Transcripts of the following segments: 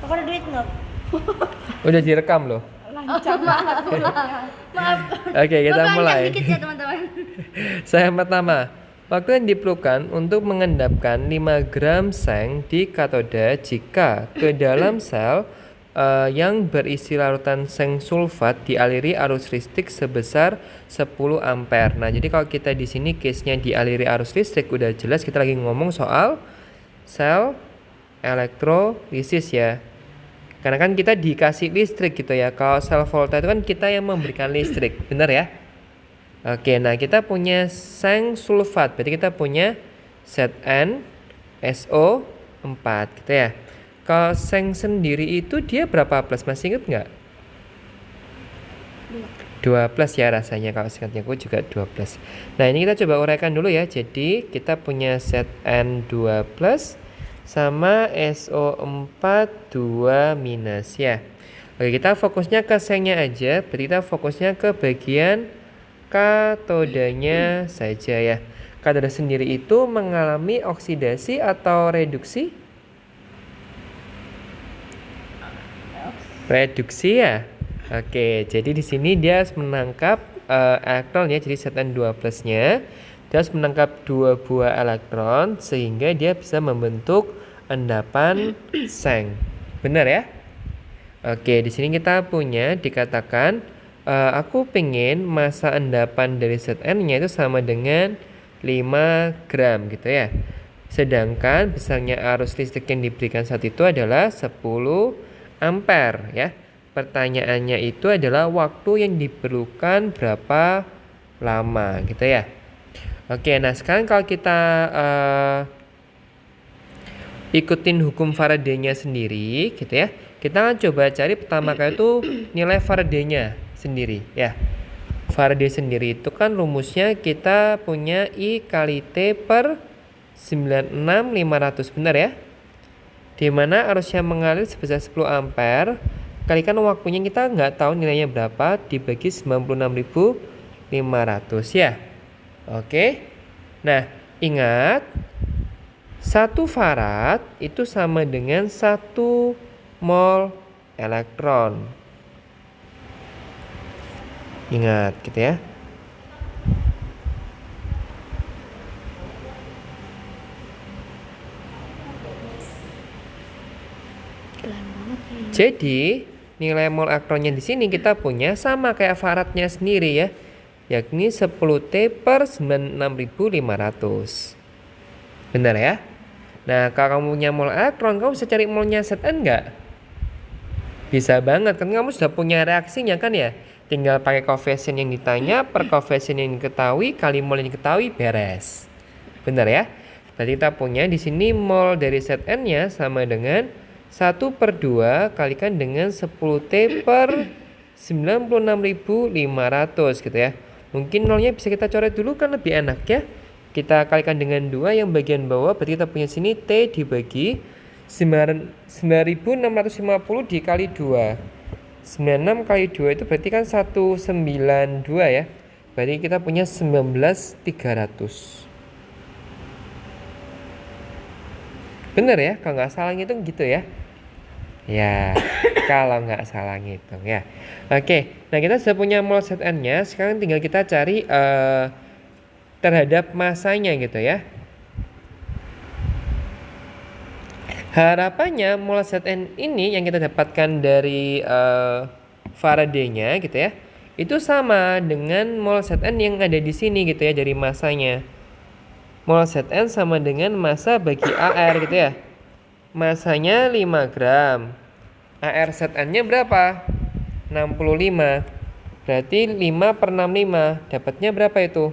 Aku ada duit nggak? Udah direkam loh. Lancang banget mulutnya. Maaf. Oke, kita Bapak mulai. dikit ya teman-teman. Saya pertama, waktu yang diperlukan untuk mengendapkan 5 gram seng di katoda jika ke dalam sel yang berisi larutan seng sulfat dialiri arus listrik sebesar 10 ampere. Nah, jadi kalau kita di sini case-nya dialiri arus listrik udah jelas kita lagi ngomong soal sel elektrolisis ya. Karena kan kita dikasih listrik gitu ya. Kalau sel volta itu kan kita yang memberikan listrik, benar ya? Oke, nah kita punya seng sulfat, berarti kita punya ZnSO4 gitu ya. Kalau seng sendiri itu dia berapa plus? Masih inget nggak? 2 plus ya rasanya, kalau singkatnya aku juga 2 plus. Nah ini kita coba uraikan dulu ya. Jadi kita punya Zn2 plus sama SO4 2 minus ya. Oke, kita fokusnya ke sengnya aja, berarti kita fokusnya ke bagian katodanya saja ya. Katoda sendiri itu mengalami oksidasi atau reduksi? Reduksi ya. Oke, jadi di sini dia harus menangkap elektron ya. Jadi Zn2 plusnya dia harus menangkap 2 buah elektron sehingga dia bisa membentuk endapan seng. Benar ya? Oke, di sini kita punya dikatakan aku pengen massa endapan dari Zn-nya itu sama dengan 5 gram gitu ya. Sedangkan besarnya arus listrik yang diberikan saat itu adalah 10 ampere ya. Pertanyaannya itu adalah waktu yang diperlukan berapa lama gitu ya. Oke, nah sekarang kalau kita ikutin hukum Faraday-nya sendiri gitu ya. Kita akan coba cari pertama kali itu nilai Faraday-nya sendiri ya. Faraday sendiri itu kan rumusnya kita punya I kali T per 96500 benar ya. Dimana arusnya mengalir sebesar 10 ampere kalikan waktunya kita nggak tahu nilainya berapa dibagi 96.500 ya. Oke. Nah, ingat 1 farad itu sama dengan 1 mol elektron. Ingat gitu ya. Jadi nilai mol elektronnya di sini kita punya sama kayak faradnya sendiri ya, yakni 10T per 96.500. Benar ya? Nah, kalau kamu punya mol elektron, kamu bisa cari molnya Zn nggak? Bisa banget, kan kamu sudah punya reaksinya kan ya? Tinggal pakai koefisien yang ditanya per koefisien yang diketahui kali mol yang diketahui beres. Benar ya? Berarti kita punya di sini mol dari Zn-nya sama dengan 1/2 kalikan dengan 10T per 96.500 gitu ya. Mungkin nolnya bisa kita coret dulu kan lebih enak ya. Kita kalikan dengan 2 yang bagian bawah, berarti kita punya sini T dibagi 9650 dikali 2. 96 kali 2 itu berarti kan 192 ya. Berarti kita punya 19.300. Bener ya, kalau nggak salah ngitung gitu ya. Ya, kalau nggak salah ngitung ya. Oke, nah kita sudah punya mol Zn-nya. Sekarang tinggal kita cari terhadap masanya gitu ya. Harapannya mol Zn ini yang kita dapatkan dari Faraday-nya gitu ya, itu sama dengan mol Zn yang ada di sini gitu ya dari masanya. Mol Zn sama dengan massa bagi AR gitu ya. Masanya 5 gram. AR Zn-nya berapa? 65. Berarti 5 per 65. Dapatnya berapa itu?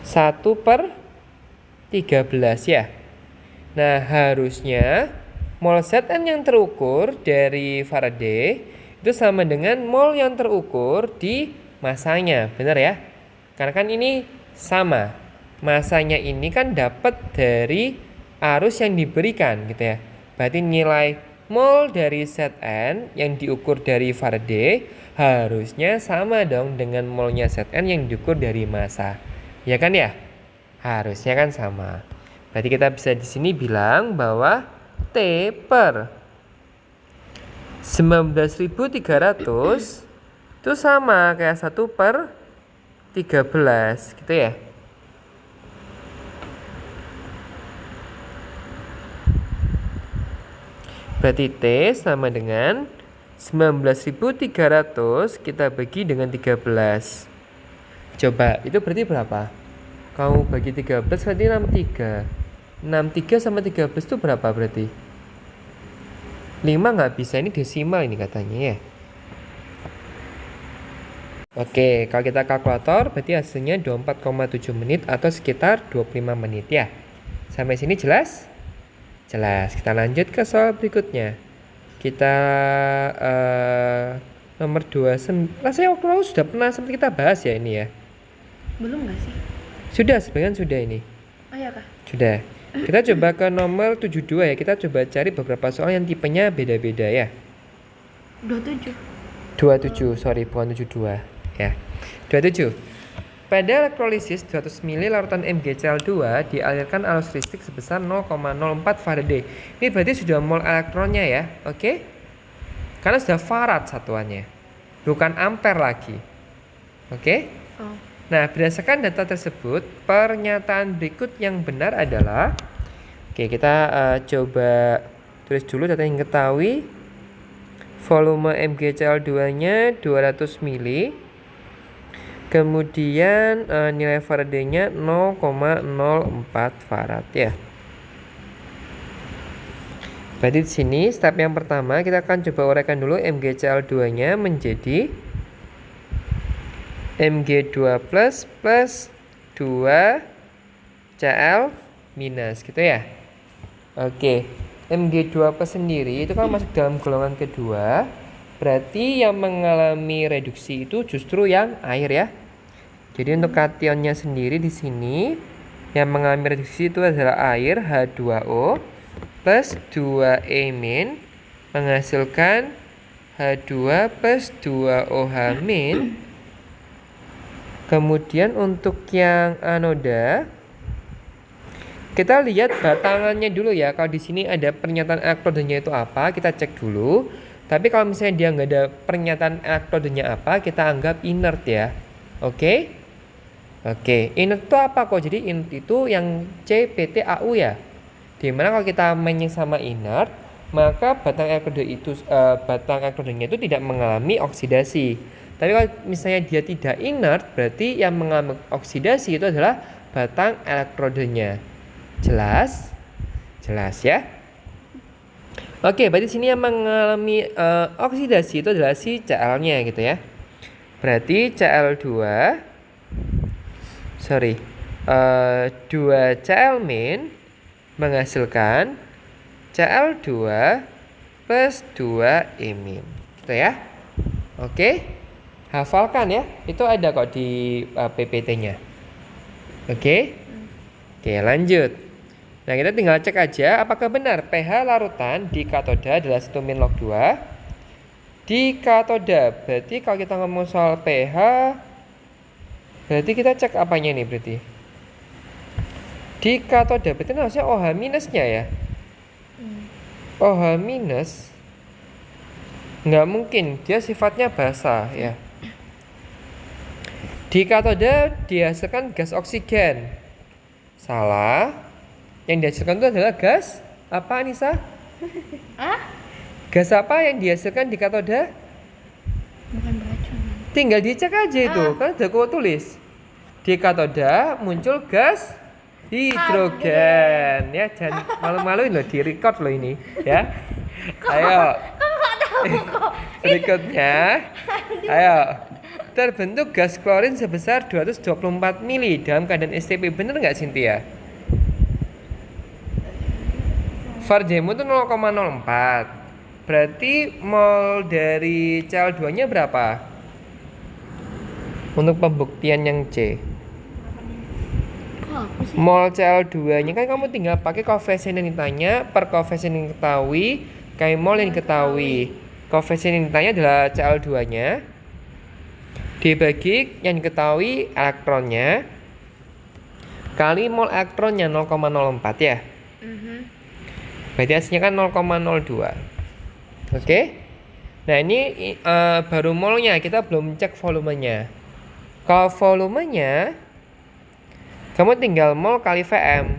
1/13 ya. Nah, harusnya mol Zn yang terukur dari Faraday itu sama dengan mol yang terukur di masanya. Benar ya? Karena kan ini sama. Masanya ini kan dapat dari arus yang diberikan gitu ya. Berarti nilai mol dari Zn yang diukur dari Faraday harusnya sama dong dengan molnya Zn yang diukur dari massa. Ya kan ya? Harusnya kan sama. Berarti kita bisa di sini bilang bahwa T per 19.300 itu sama kayak 1 per 13 gitu ya. Berarti T sama dengan 19.300 kita bagi dengan 13. Coba, itu berarti berapa? Kamu bagi 13 berarti 63. 63 sama 13 itu berapa berarti? 5 nggak bisa, ini desimal ini katanya ya. Oke, kalau kita kalkulator berarti hasilnya 24,7 menit atau sekitar 25 menit ya. Sampai sini jelas? Jelas. Kita lanjut ke soal berikutnya. Kita nomor 2. Rasanya waktu lalu sudah pernah sempat kita bahas ya ini ya. Belum nggak sih? Sudah, sebagian sudah ini. Oh iya kah? Sudah. Kita coba ke nomor 72 ya. Kita coba cari beberapa soal yang tipenya beda-beda ya. 27. 27, sorry, bukan 72 ya. 27. Pada elektrolisis 200 ml larutan MgCl2 dialirkan arus listrik sebesar 0,04 Faraday. Ini berarti sudah mol elektronnya ya, oke? Karena sudah farad satuannya, bukan ampere lagi. Oke? Oh. Nah, berdasarkan data tersebut, pernyataan berikut yang benar adalah, oke, kita coba tulis dulu data yang diketahui. Volume MgCl2-nya 200 mili. Kemudian nilai Faraday-nya 0,04 farad ya. Berarti di sini step yang pertama kita akan coba uraikan dulu MgCl2-nya menjadi Mg2 plus 2 Cl minus gitu ya. Oke, Mg2 plus sendiri itu kan masuk dalam golongan kedua. Berarti yang mengalami reduksi itu justru yang air ya. Jadi untuk kationnya sendiri di sini yang mengalami reduksi itu adalah air H2O plus 2E- menghasilkan H2 plus 2OH-. Kemudian untuk yang anoda kita lihat batangannya dulu ya. Kalau di sini ada pernyataan elektrodenya itu apa, kita cek dulu. Tapi kalau misalnya dia nggak ada pernyataan elektrodenya apa, kita anggap inert ya. Oke? Oke, inert itu apa kok? Jadi inert itu yang CPTAU ya. Dimana kalau kita mainnya sama inert, maka batang elektrodenya itu tidak mengalami oksidasi. Tapi kalau misalnya dia tidak inert, berarti yang mengalami oksidasi itu adalah batang elektrodenya. Jelas? Jelas ya? Oke, berarti sini yang mengalami oksidasi itu adalah si Cl-nya gitu ya. Berarti Cl2 2 Cl- menghasilkan Cl2 plus 2E-. Gitu ya. Oke. Hafalkan ya. Itu ada kok di PPT-nya. Oke. Oke, lanjut. Nah, kita tinggal cek aja apakah benar pH larutan di katoda adalah 1 min log 2. Di katoda, berarti kalau kita ngomong soal pH, berarti kita cek apanya nih berarti? Di katoda, berarti harusnya OH minusnya ya. OH minus nggak mungkin, dia sifatnya basah ya. Di katoda dihasilkan gas oksigen. Salah. Yang dihasilkan itu adalah gas apa, Anissa? Gas apa yang dihasilkan di katoda? Bukan beracun. Tinggal dicek aja itu, kan udah aku tulis. Di katoda muncul gas hidrogen. Ya, jangan malu-maluin loh, di record loh ini, ya. Ayo. Berikutnya. Ayo. Terbentuk gas klorin sebesar 224 mili dalam keadaan STP. Bener nggak, Cynthia? Fardemu itu 0,04. Berarti mol dari Cl2-nya berapa? Untuk pembuktian yang C. Mol Cl2-nya kan kamu tinggal pakai koefisien yang ditanya per koefisien yang diketahui kali mol yang diketahui. Koefisien yang ditanya adalah Cl2-nya dibagi yang diketahui elektronnya kali mol elektronnya 0,04 ya. Berarti hasilnya kan 0,02. Oke. Nah, ini baru molnya, kita belum cek volumenya. Kalau volumenya kamu tinggal mol kali Vm.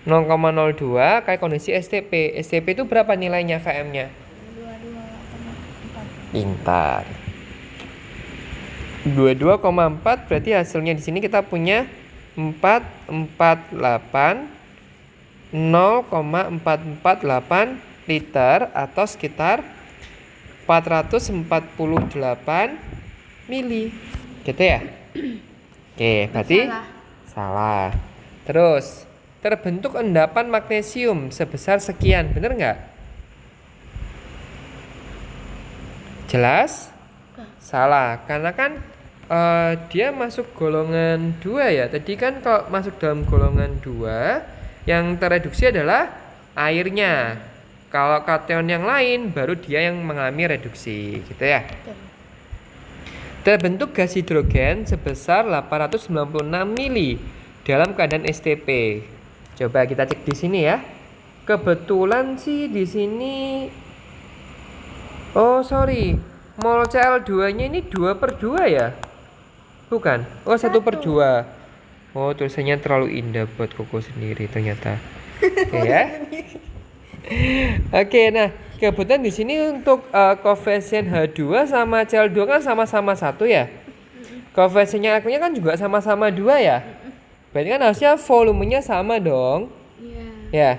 0,02 kali kondisi STP. STP itu berapa nilainya VM-nya? 22,4. Pintar. 22,4 berarti hasilnya di sini kita punya 448 0,448 liter atau sekitar 448 mili. Gitu ya? Oke, berarti salah. Terus terbentuk endapan magnesium sebesar sekian, bener nggak? Jelas? Salah, karena kan dia masuk golongan 2 ya. Tadi kan kalau masuk dalam golongan 2, yang tereduksi adalah airnya. Kalau kation yang lain, baru dia yang mengalami reduksi, gitu ya. Terbentuk gas hidrogen sebesar 896 mili dalam keadaan STP. Coba kita cek di sini ya. Kebetulan sih di sini, oh sorry, mol Cl2-nya ini 2/2 ya? Bukan? Oh 1/2. Oh tulisannya terlalu indah buat Koko sendiri ternyata. Oke ya. Oke, nah kebetulan di sini untuk koefisien H2 sama Cl2 kan sama-sama 1 ya. Koefisiennya elektronnya kan juga sama-sama 2 ya. Berarti kan harusnya volumenya sama dong. Iya. Ya.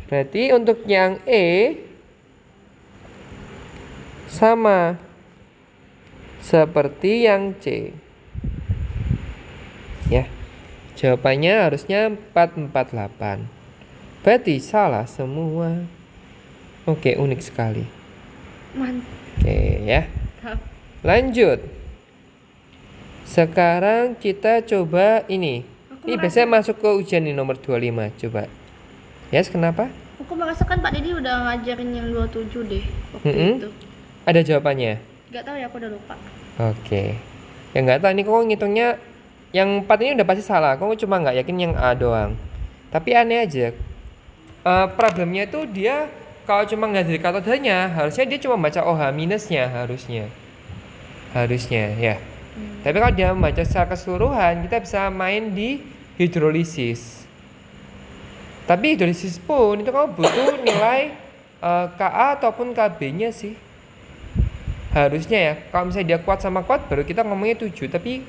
Berarti untuk yang E sama seperti yang C. Ya. Jawabannya harusnya 448. Berarti salah semua. Oke, unik sekali. Mantap. Oke ya. Lanjut. Sekarang kita coba ini. Ini biasanya masuk ke ujian nih nomor 25. Coba. Yes, kenapa? Aku merasa kan Pak Didi udah ngajarin yang 27 deh waktu itu. Ada jawabannya? Gak tahu ya, aku udah lupa. Oke. Ya nggak tahu, ini kok ngitungnya yang 4 ini udah pasti salah. Kok cuma nggak yakin yang A doang. Tapi aneh aja. Problemnya itu dia kalau cuma nggak dari katodanya, harusnya dia cuma baca OH minusnya harusnya ya. Tapi kalau dia membaca secara keseluruhan, kita bisa main di hidrolisis. Tapi hidrolisis pun itu kamu butuh nilai Ka ataupun Kb-nya sih. Harusnya ya. Kalau misalnya dia kuat sama kuat, baru kita ngomongnya 7. Tapi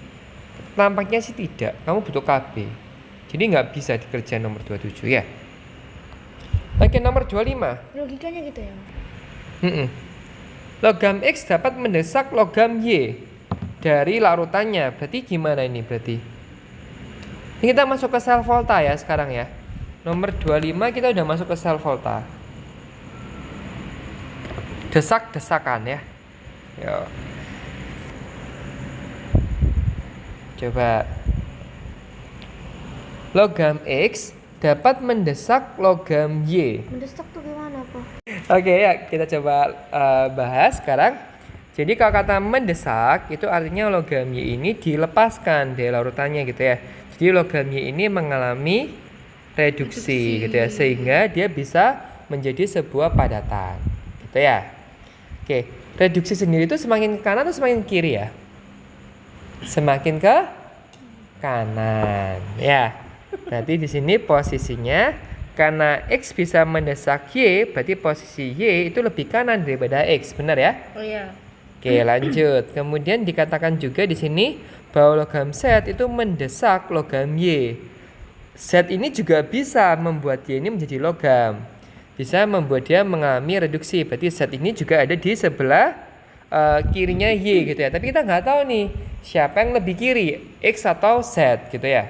nampaknya sih tidak. Kamu butuh Kb. Jadi nggak bisa dikerjain nomor 27 ya. Oke, nomor 25. Logikanya gitu ya. Logam X dapat mendesak logam Y dari larutannya. Berarti gimana ini berarti? Ini kita masuk ke sel volta ya sekarang ya. Nomor 25 kita udah masuk ke sel volta. Desak-desakan ya. Yo. Coba. Logam X dapat mendesak logam Y. Mendesak tuh gimana, Pak? Oke ya, kita coba bahas sekarang. Jadi kalau kata mendesak itu artinya logam Y ini dilepaskan dari larutannya gitu ya. Jadi logam Y ini mengalami reduksi gitu ya, sehingga dia bisa menjadi sebuah padatan gitu ya. Oke, reduksi sendiri itu semakin ke kanan atau semakin ke kiri ya? Semakin ke kanan ya. Berarti di sini posisinya karena X bisa mendesak Y, berarti posisi Y itu lebih kanan daripada X, benar ya? Oh iya. Oke, lanjut. Kemudian dikatakan juga di sini bahwa logam Z itu mendesak logam Y. Z ini juga bisa membuat Y ini menjadi logam. Bisa membuat dia mengalami reduksi. Berarti Z ini juga ada di sebelah kirinya Y gitu ya. Tapi kita nggak tahu nih siapa yang lebih kiri, X atau Z gitu ya.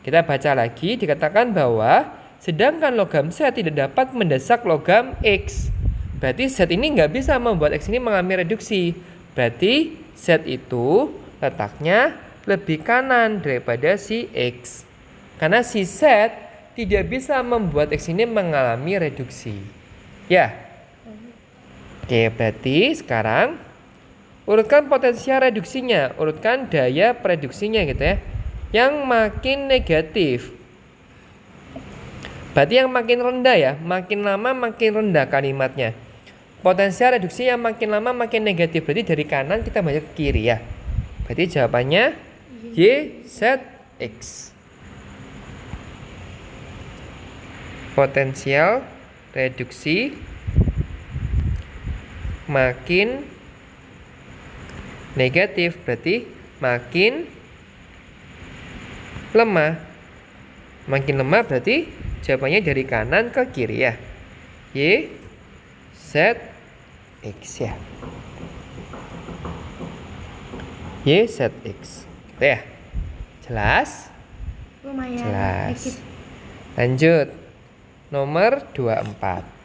Kita baca lagi, dikatakan bahwa sedangkan logam Z tidak dapat mendesak logam X. Berarti Z ini nggak bisa membuat X ini mengalami reduksi. Berarti Z itu letaknya lebih kanan daripada si X. Karena si Z tidak bisa membuat X ini mengalami reduksi. Ya. Oke, berarti sekarang urutkan potensial reduksinya, urutkan daya reduksinya gitu ya. Yang makin negatif. Berarti yang makin rendah ya, makin lama makin rendah kalimatnya. Potensial reduksi yang makin lama makin negatif. Berarti dari kanan kita baca ke kiri ya. Berarti jawabannya Y, Z, X. Potensial reduksi makin negatif berarti makin lemah. Makin lemah berarti jawabannya dari kanan ke kiri ya. Y, Z, X ya. Y, Z, X. Gitu ya. Jelas? Lumayan Jelas. dikit. Lanjut. Nomor 24.